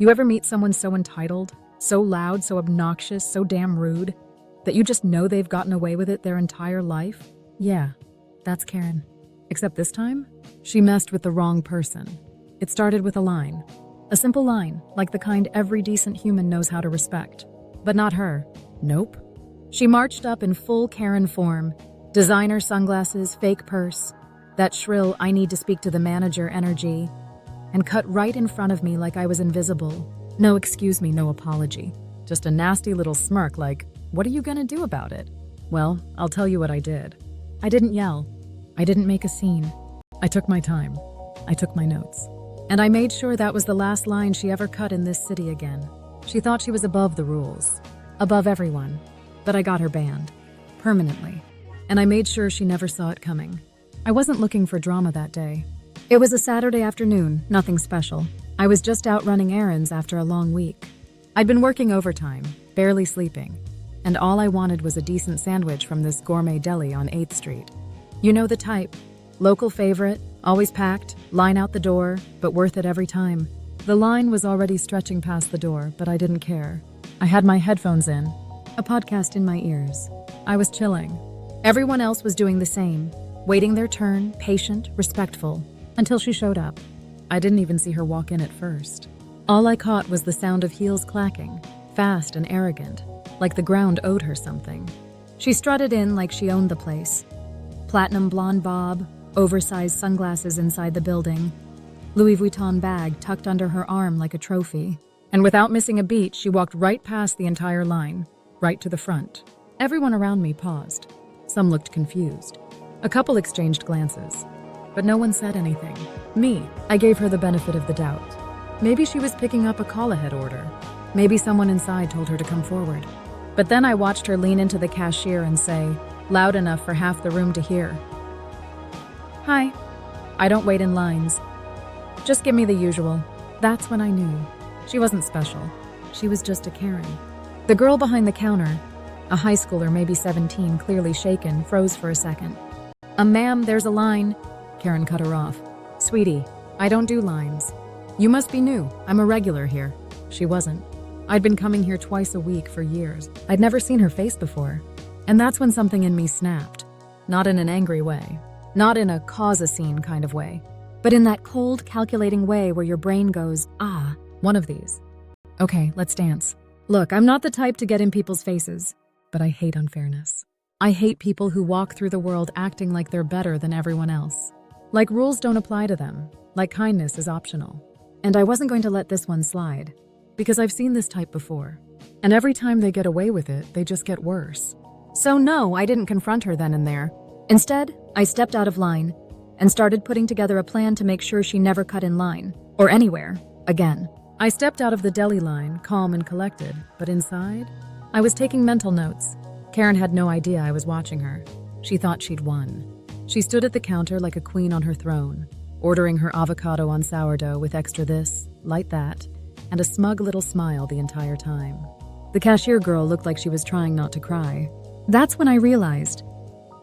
You ever meet someone so entitled, so loud, so obnoxious, so damn rude, that you just know they've gotten away with it their entire life? Yeah, that's Karen. Except this time, she messed with the wrong person. It started with a line. A simple line, like the kind every decent human knows how to respect. But not her. Nope. She marched up in full Karen form. Designer sunglasses, fake purse, that shrill "I need to speak to the manager" energy, and cut right in front of me like I was invisible. No excuse me, no apology. Just a nasty little smirk like, what are you gonna do about it? Well, I'll tell you what I did. I didn't yell. I didn't make a scene. I took my time. I took my notes. And I made sure that was the last line she ever cut in this city again. She thought she was above the rules, above everyone. But I got her banned. Permanently. And I made sure she never saw it coming. I wasn't looking for drama that day. It was a Saturday afternoon, nothing special. I was just out running errands after a long week. I'd been working overtime, barely sleeping, and all I wanted was a decent sandwich from this gourmet deli on 8th Street. You know the type. Local favorite, always packed, line out the door, but worth it every time. The line was already stretching past the door, but I didn't care. I had my headphones in, a podcast in my ears. I was chilling. Everyone else was doing the same, waiting their turn, patient, respectful, until she showed up. I didn't even see her walk in at first. All I caught was the sound of heels clacking, fast and arrogant, like the ground owed her something. She strutted in like she owned the place. Platinum blonde bob, oversized sunglasses inside the building, Louis Vuitton bag tucked under her arm like a trophy. And without missing a beat, she walked right past the entire line, right to the front. Everyone around me paused. Some looked confused. A couple exchanged glances. But no one said anything. Me, I gave her the benefit of the doubt. Maybe she was picking up a call-ahead order. Maybe someone inside told her to come forward. But then I watched her lean into the cashier and say, loud enough for half the room to hear, "Hi. I don't wait in lines. Just give me the usual." That's when I knew. She wasn't special. She was just a Karen. The girl behind the counter, a high schooler, maybe 17, clearly shaken, froze for a second. Ma'am, there's a line." Karen cut her off. "Sweetie, I don't do lines. You must be new. I'm a regular here." She wasn't. I'd been coming here twice a week for years. I'd never seen her face before. And that's when something in me snapped. Not in an angry way. Not in a cause a scene kind of way. But in that cold, calculating way where your brain goes, ah, one of these. Okay, let's dance. Look, I'm not the type to get in people's faces. But I hate unfairness. I hate people who walk through the world acting like they're better than everyone else. Like rules don't apply to them. Like kindness is optional. And I wasn't going to let this one slide. Because I've seen this type before. And every time they get away with it, they just get worse. So no, I didn't confront her then and there. Instead, I stepped out of line and started putting together a plan to make sure she never cut in line, or anywhere, again. I stepped out of the deli line, calm and collected, but inside, I was taking mental notes. Karen had no idea I was watching her. She thought she'd won. She stood at the counter like a queen on her throne, ordering her avocado on sourdough with extra this, light that, and a smug little smile the entire time. The cashier girl looked like she was trying not to cry. That's when I realized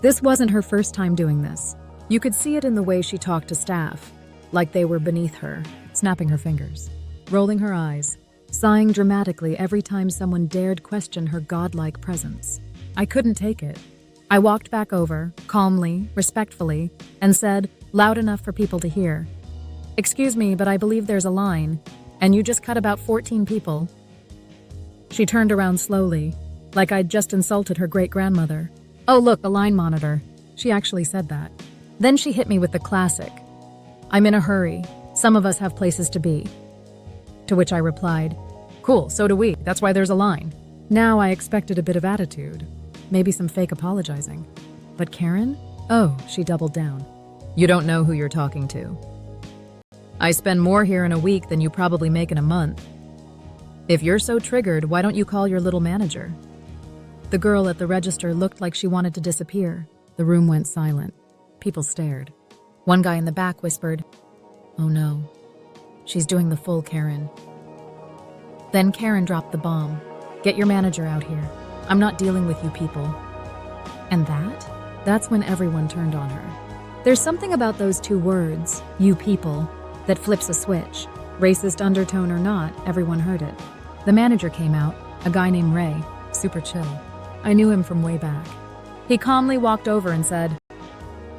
this wasn't her first time doing this. You could see it in the way she talked to staff, like they were beneath her, snapping her fingers, rolling her eyes, sighing dramatically every time someone dared question her godlike presence. I couldn't take it. I walked back over, calmly, respectfully, and said, loud enough for people to hear, "Excuse me, but I believe there's a line, and you just cut about 14 people." She turned around slowly, like I'd just insulted her great-grandmother. "Oh, look, the line monitor." She actually said that. Then she hit me with the classic, "I'm in a hurry. Some of us have places to be." To which I replied, "Cool, so do we. That's why there's a line." Now I expected a bit of attitude, maybe some fake apologizing. But Karen? Oh, she doubled down. "You don't know who you're talking to. I spend more here in a week than you probably make in a month. If you're so triggered, why don't you call your little manager?" The girl at the register looked like she wanted to disappear. The room went silent. People stared. One guy in the back whispered, "Oh no, she's doing the full Karen." Then Karen dropped the bomb. "Get your manager out here. I'm not dealing with you people." And that's when everyone turned on her. There's something about those two words, "you people," that flips a switch. Racist undertone or not, everyone heard it. The manager came out, a guy named Ray, super chill. I knew him from way back. He calmly walked over and said,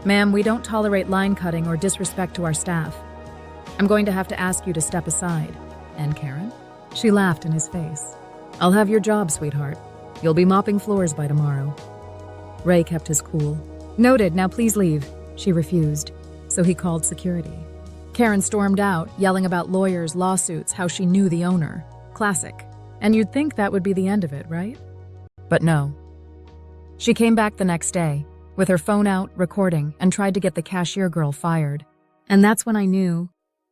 "Ma'am, we don't tolerate line cutting or disrespect to our staff. I'm going to have to ask you to step aside." "And Karen?" She laughed in his face. "I'll have your job, sweetheart. You'll be mopping floors by tomorrow." Ray kept his cool. "Noted, now please leave." She refused, so he called security. Karen stormed out, yelling about lawyers, lawsuits, how she knew the owner. Classic. And you'd think that would be the end of it, right? But no. She came back the next day, with her phone out, recording, and tried to get the cashier girl fired. And that's when I knew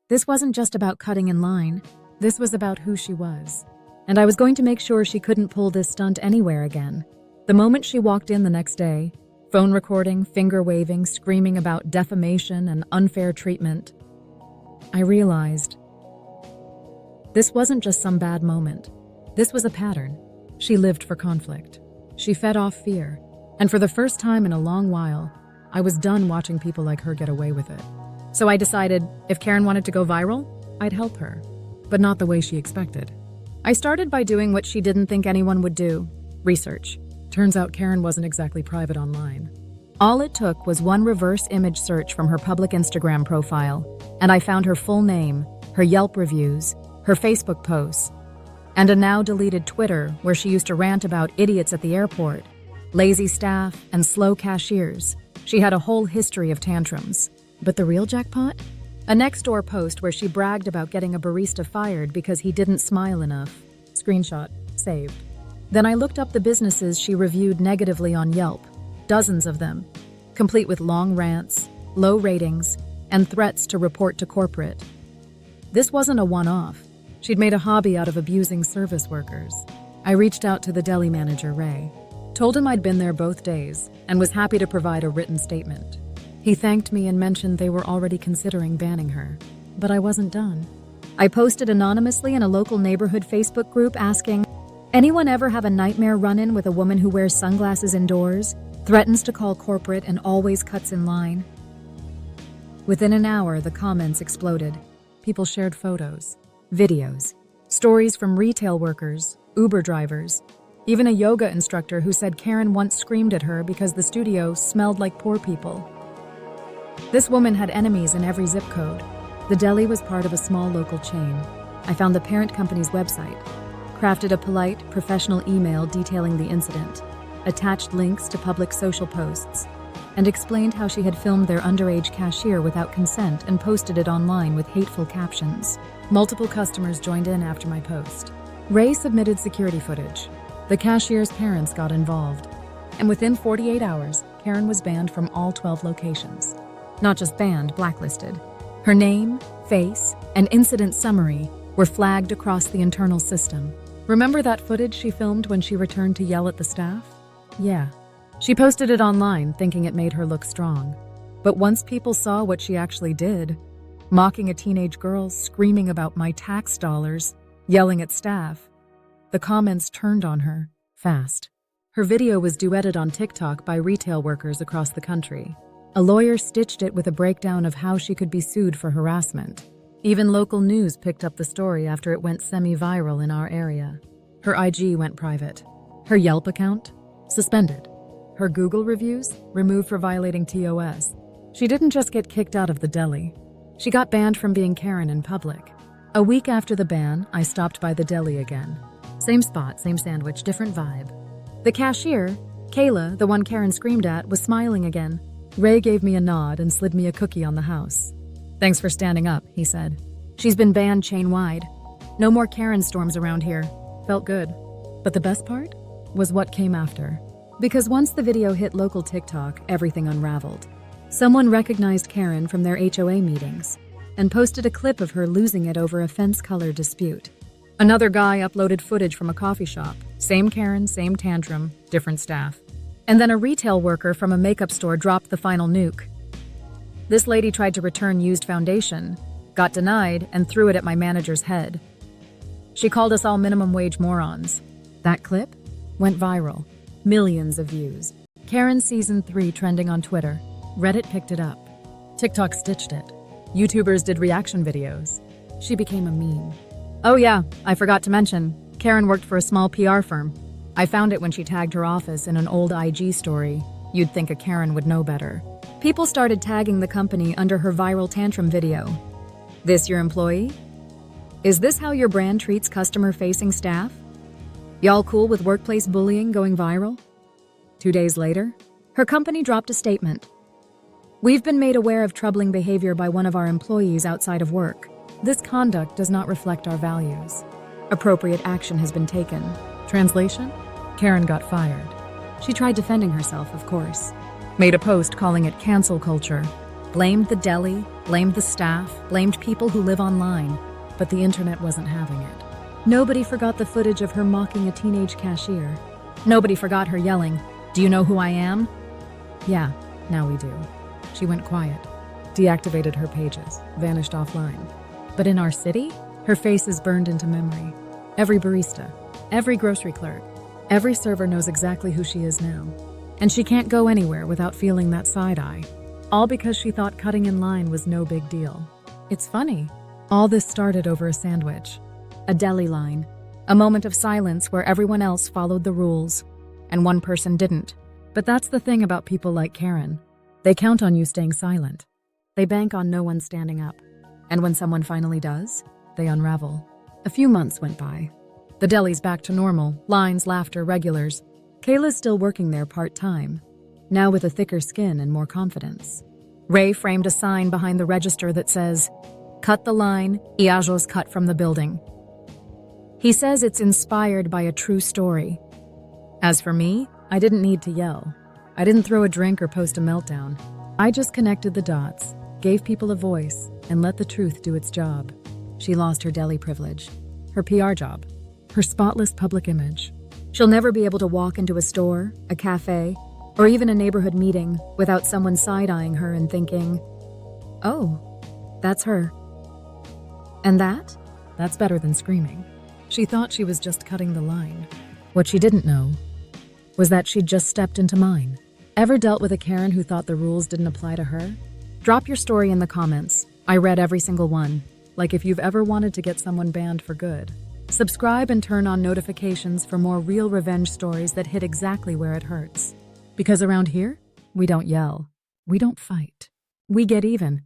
this wasn't just about cutting in line. This was about who she was. And I was going to make sure she couldn't pull this stunt anywhere again. The moment she walked in the next day, phone recording, finger waving, screaming about defamation and unfair treatment, I realized this wasn't just some bad moment. This was a pattern. She lived for conflict. She fed off fear. And for the first time in a long while, I was done watching people like her get away with it. So I decided if Karen wanted to go viral, I'd help her. But not the way she expected. I started by doing what she didn't think anyone would do: research. Turns out Karen wasn't exactly private online. All it took was one reverse image search from her public Instagram profile, and I found her full name, her Yelp reviews, her Facebook posts, and a now-deleted Twitter where she used to rant about idiots at the airport, lazy staff, and slow cashiers. She had a whole history of tantrums. But the real jackpot? A Nextdoor post where she bragged about getting a barista fired because he didn't smile enough. Screenshot. Saved. Then I looked up the businesses she reviewed negatively on Yelp. Dozens of them, complete with long rants, low ratings, and threats to report to corporate. This wasn't a one-off. She'd made a hobby out of abusing service workers. I reached out to the deli manager, Ray, told him I'd been there both days, and was happy to provide a written statement. He thanked me and mentioned they were already considering banning her. But I wasn't done. I posted anonymously in a local neighborhood Facebook group asking, "Anyone ever have a nightmare run-in with a woman who wears sunglasses indoors, threatens to call corporate, and always cuts in line?" Within an hour, the comments exploded. People shared photos, videos, stories from retail workers, Uber drivers, even a yoga instructor who said Karen once screamed at her because the studio smelled like poor people. This woman had enemies in every zip code. The deli was part of a small local chain. I found the parent company's website, crafted a polite, professional email detailing the incident, attached links to public social posts, and explained how she had filmed their underage cashier without consent and posted it online with hateful captions. Multiple customers joined in after my post. Ray submitted security footage. The cashier's parents got involved. And within 48 hours, Karen was banned from all 12 locations. Not just banned, blacklisted. Her name, face, and incident summary were flagged across the internal system. Remember that footage she filmed when she returned to yell at the staff? Yeah. She posted it online thinking it made her look strong. But once people saw what she actually did, mocking a teenage girl, screaming about my tax dollars, yelling at staff, the comments turned on her fast. Her video was duetted on TikTok by retail workers across the country. A lawyer stitched it with a breakdown of how she could be sued for harassment. Even local news picked up the story after it went semi-viral in our area. Her IG went private. Her Yelp account? Suspended. Her Google reviews? Removed for violating TOS. She didn't just get kicked out of the deli. She got banned from being Karen in public. A week after the ban, I stopped by the deli again. Same spot, same sandwich, different vibe. The cashier, Kayla, the one Karen screamed at, was smiling again. Ray gave me a nod and slid me a cookie on the house. "Thanks for standing up," he said. "She's been banned chain-wide. No more Karen storms around here." Felt good. But the best part was what came after. Because once the video hit local TikTok, everything unraveled. Someone recognized Karen from their HOA meetings and posted a clip of her losing it over a fence color dispute. Another guy uploaded footage from a coffee shop. Same Karen, same tantrum, different staff. And then a retail worker from a makeup store dropped the final nuke. This lady tried to return used foundation, got denied, and threw it at my manager's head. She called us all minimum wage morons. That clip went viral. Millions of views. Karen Season 3 trending on Twitter. Reddit picked it up. TikTok stitched it. YouTubers did reaction videos. She became a meme. Oh yeah, I forgot to mention, Karen worked for a small PR firm. I found it when she tagged her office in an old IG story. You'd think a Karen would know better. People started tagging the company under her viral tantrum video. This your employee? Is this how your brand treats customer-facing staff? Y'all cool with workplace bullying going viral? 2 days later, her company dropped a statement. We've been made aware of troubling behavior by one of our employees outside of work. This conduct does not reflect our values. Appropriate action has been taken. Translation? Karen got fired. She tried defending herself, of course. Made a post calling it cancel culture. Blamed the deli, blamed the staff, blamed people who live online. But the internet wasn't having it. Nobody forgot the footage of her mocking a teenage cashier. Nobody forgot her yelling, "Do you know who I am?" Yeah, now we do. She went quiet, deactivated her pages, vanished offline. But in our city, her face is burned into memory. Every barista, every grocery clerk, every server knows exactly who she is now. And she can't go anywhere without feeling that side eye. All because she thought cutting in line was no big deal. It's funny. All this started over a sandwich. A deli line. A moment of silence where everyone else followed the rules, and one person didn't. But that's the thing about people like Karen. They count on you staying silent. They bank on no one standing up. And when someone finally does, they unravel. A few months went by. The deli's back to normal, lines, laughter, regulars. Kayla's still working there part-time, now with a thicker skin and more confidence. Ray framed a sign behind the register that says, "Cut the line, Iajo's cut from the building." He says it's inspired by a true story. As for me, I didn't need to yell. I didn't throw a drink or post a meltdown. I just connected the dots, gave people a voice, and let the truth do its job. She lost her deli privilege, her PR job, her spotless public image. She'll never be able to walk into a store, a cafe, or even a neighborhood meeting without someone side-eyeing her and thinking, "Oh, that's her." And that's better than screaming. She thought she was just cutting the line. What she didn't know was that she'd just stepped into mine. Ever dealt with a Karen who thought the rules didn't apply to her? Drop your story in the comments. I read every single one. Like if you've ever wanted to get someone banned for good. Subscribe and turn on notifications for more real revenge stories that hit exactly where it hurts. Because around here, we don't yell. We don't fight. We get even.